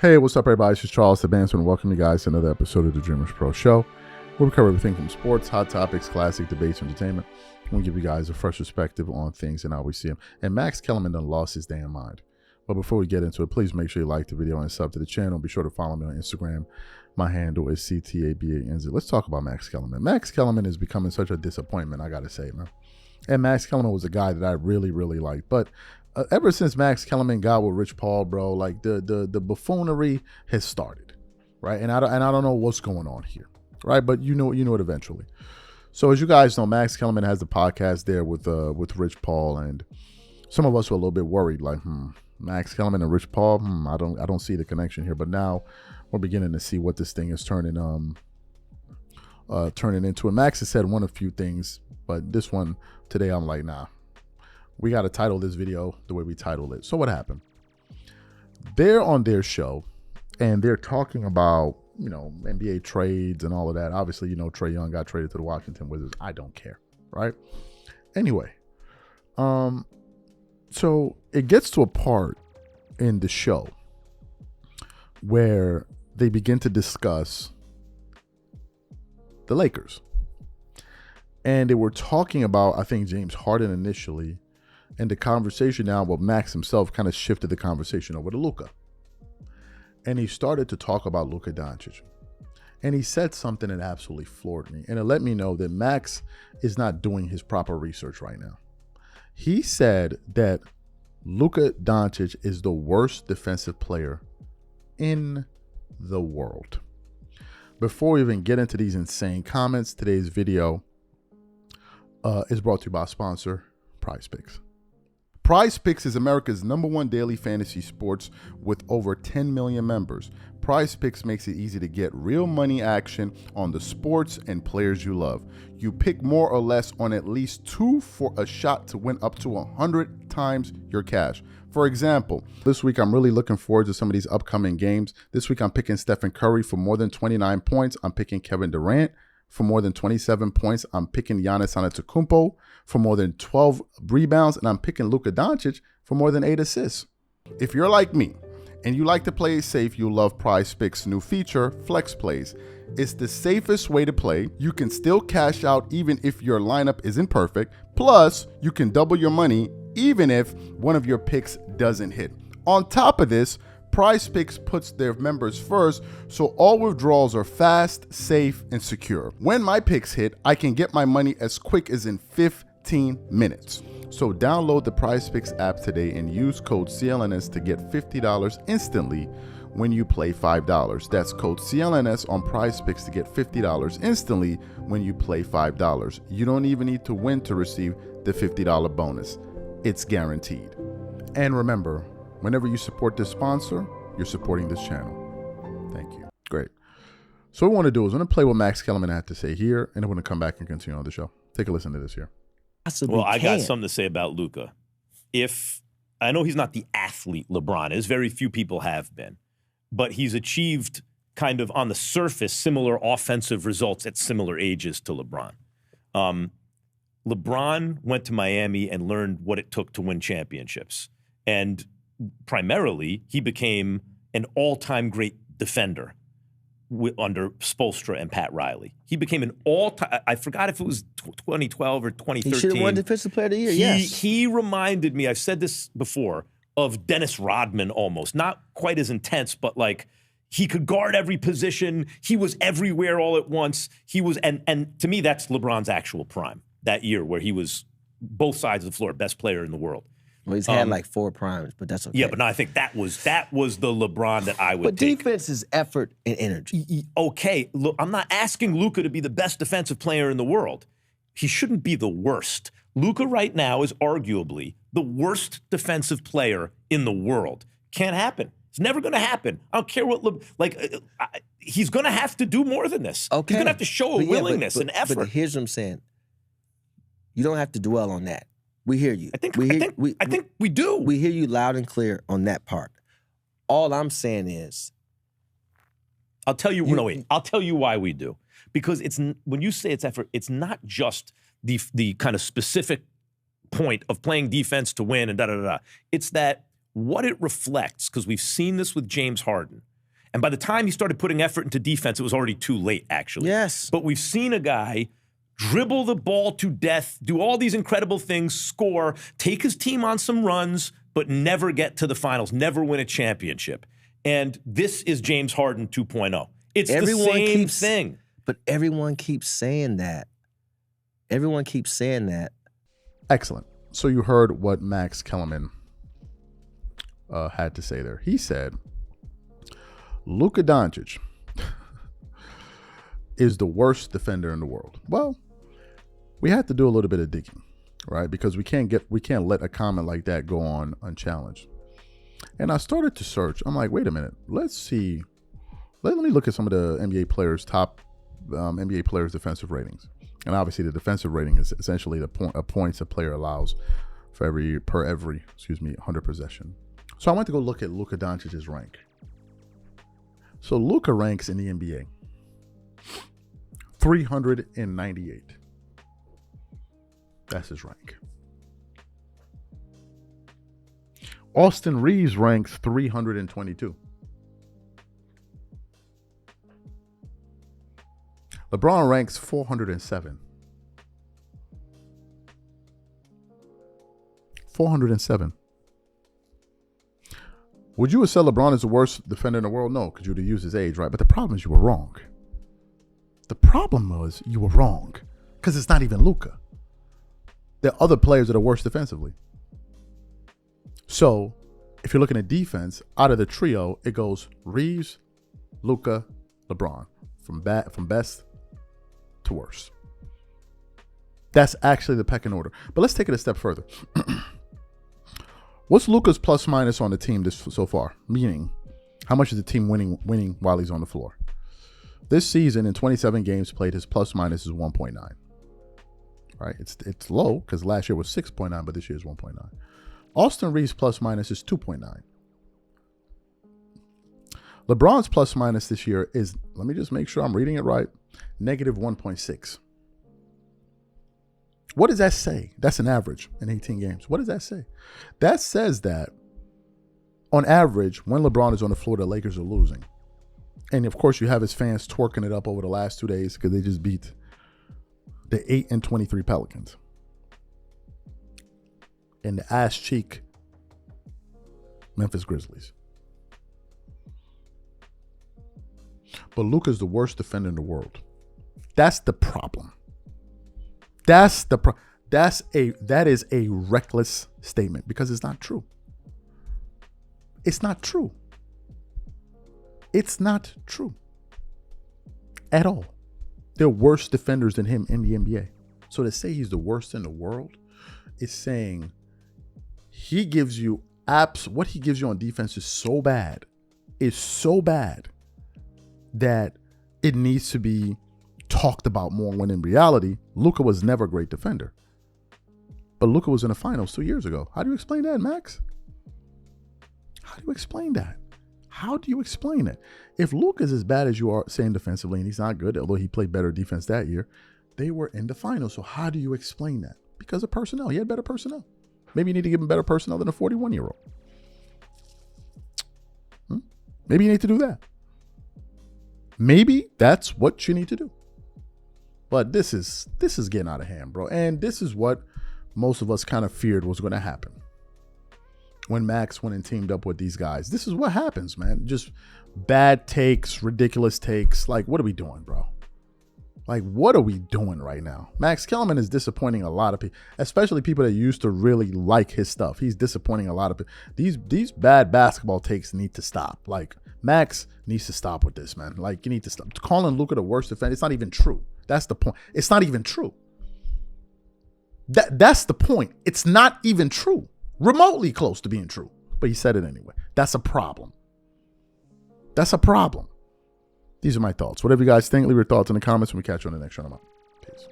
Hey, what's up, everybody? This is Charles Advancement, and welcome you guys to another episode of the Dreamers Pro Show, where we cover everything from sports, hot topics, classic debates, entertainment. We give you guys a fresh perspective on things and how we see them. And Max Kellerman done lost his damn mind. But before we get into it, please make sure you like the video and sub to the channel. Be sure to follow me on Instagram. My handle is CTABANZ. Let's talk about Max Kellerman. Max Kellerman is becoming such a disappointment, I gotta say, man. And Max Kellerman was a guy that I really, really liked. But ever since Max Kellerman got with Rich Paul, bro, like the buffoonery has started, right? And I don't know what's going on here, right? But you know it eventually. So as you guys know, Max Kellerman has the podcast there with Rich Paul, and some of us were a little bit worried, like, Max Kellerman and Rich Paul, I don't see the connection here. But now we're beginning to see what this thing is turning into. And Max has said a few things, but this one today, I'm like, nah. We got to title this video the way we titled it. So what happened? They're on their show, and they're talking about, NBA trades and all of that. Obviously, Trae Young got traded to the Washington Wizards. I don't care, right? Anyway, so it gets to a part in the show where they begin to discuss the Lakers. And they were talking about, I think, James Harden initially. And the conversation now, well, Max himself kind of shifted the conversation over to Luka. And he started to talk about Luka Doncic. And he said something that absolutely floored me. And it let me know that Max is not doing his proper research right now. He said that Luka Doncic is the worst defensive player in the world. Before we even get into these insane comments, today's video is brought to you by our sponsor, Prize Picks. Prize Picks is America's #1 daily fantasy sports with over 10 million members. Prize Picks makes it easy to get real money action on the sports and players you love. You pick more or less on at least 2 for a shot to win up to 100 times your cash. For example, this week I'm really looking forward to some of these upcoming games. This week I'm picking Stephen Curry for more than 29 points. I'm picking Kevin Durant for more than 27 points. I'm picking Giannis Antetokounmpo for more than 12 rebounds, and I'm picking Luka Doncic for more than 8 assists. If you're like me and you like to play safe, you'll love Prize Picks' new feature, Flex Plays. It's the safest way to play. You can still cash out even if your lineup isn't perfect. Plus, you can double your money even if one of your picks doesn't hit. On top of this, Prize Picks puts their members first, so all withdrawals are fast, safe, and secure. When my picks hit, I can get my money as quick as in 15 minutes. So download the Prize Picks app today and use code CLNS to get $50 instantly when you play $5. That's code CLNS on Prize Picks to get $50 instantly when you play $5. You don't even need to win to receive the $50 bonus. It's guaranteed. And remember, whenever you support this sponsor, you're supporting this channel. Thank you. Great. So what we want to do is we're going to play what Max Kellerman had to say here, and then we're going to come back and continue on the show. Take a listen to this here. Well, I got something to say about Luka. I know he's not the athlete LeBron is, very few people have been, but he's achieved kind of on the surface similar offensive results at similar ages to LeBron. LeBron went to Miami and learned what it took to win championships. And primarily, he became an all-time great defender under Spoelstra and Pat Riley. He became an all-time, I forgot if it was 2012 or 2013. He should have won Defensive Player of the Year, yes. He reminded me, I've said this before, of Dennis Rodman almost. Not quite as intense, but like he could guard every position. He was everywhere all at once. He was, and to me, that's LeBron's actual prime, that year where he was both sides of the floor, best player in the world. Well, he's had like 4 primes, but that's okay. Yeah, but no, I think that was the LeBron that I would But take. defense is effort and energy. Okay, look, I'm not asking Luka to be the best defensive player in the world. He shouldn't be the worst. Luka right now is arguably the worst defensive player in the world. Can't happen. It's never going to happen. I don't care what, he's going to have to do more than this. Okay. He's going to have to show a willingness and effort. But here's what I'm saying. You don't have to dwell on that. We hear you. I think we do. We hear you loud and clear on that part. All I'm saying is, I'll tell you why we do. Because when you say it's effort, it's not just the kind of specific point of playing defense to win and da-da-da-da. It's that what it reflects, because we've seen this with James Harden, And by the time he started putting effort into defense, it was already too late, actually. Yes. But we've seen a guy dribble the ball to death, do all these incredible things, score, take his team on some runs, but never get to the finals, never win a championship. And this is James Harden 2.0. It's the same thing. But everyone keeps saying that. Everyone keeps saying that. Excellent. So you heard what Max Kellerman had to say there. He said, Luka Doncic is the worst defender in the world. Well, we had to do a little bit of digging, right? Because we can't let a comment like that go on unchallenged. And I started to search. I'm like, wait a minute. Let's see. Let me look at some of the NBA players' top NBA players' defensive ratings. And obviously, the defensive rating is essentially the points a player allows for every 100 possession. So I went to go look at Luka Doncic's rank. So Luka ranks in the NBA 398. That's his rank. Austin Reeves ranks 322. LeBron ranks 407. 407. Would you have said LeBron is the worst defender in the world? No, because you would have used his age, right? But the problem is you were wrong. The problem was you were wrong because it's not even Luka. There are other players that are worse defensively. So if you're looking at defense, out of the trio, it goes Reeves, Luka, LeBron, from best to worst. That's actually the pecking order. But let's take it a step further. What's Luka's plus minus on the team so far? Meaning, how much is the team winning while he's on the floor? This season, in 27 games played, his plus minus is 1.9. Right? It's low because last year was 6.9, but this year is 1.9. Austin Reeves' plus minus is 2.9. LeBron's plus minus this year is, let me just make sure I'm reading it right, negative 1.6. What does that say? That's an average in 18 games. What does that say? That says that on average, when LeBron is on the floor, the Lakers are losing. And of course, you have his fans twerking it up over the last 2 days because they just beat the 8-23 Pelicans. And the ass cheek Memphis Grizzlies. But Luka's the worst defender in the world. That's the problem. That is a reckless statement because it's not true. It's not true. It's not true at all. There are worse defenders than him in the NBA. So to say he's the worst in the world is saying he gives you what he gives you on defense is so bad that it needs to be talked about more, when in reality, Luka was never a great defender. But Luka was in the finals 2 years ago. How do you explain that, Max? How do you explain that? How do you explain it? If Luka is as bad as you are saying defensively, and he's not good, although he played better defense that year, they were in the finals. So how do you explain that? Because of personnel. He had better personnel. Maybe you need to give him better personnel than a 41-year-old. Maybe you need to do that. Maybe that's what you need to do. But this is getting out of hand, bro. And this is what most of us kind of feared was going to happen. When Max went and teamed up with these guys. This is what happens, man. Just bad takes, ridiculous takes. Like, what are we doing, bro? Like, what are we doing right now? Max Kellerman is disappointing a lot of people, especially people that used to really like his stuff. He's disappointing a lot of people. These bad basketball takes need to stop. Like, Max needs to stop with this, man. Like, you need to stop. Calling Luka the worst defender, it's not even true. That's the point. It's not even true. That's the point. It's not even true. Remotely close to being true. But he said it anyway. That's a problem. That's a problem. These are my thoughts. Whatever you guys think, leave your thoughts in the comments, and we catch you on the next round. Peace.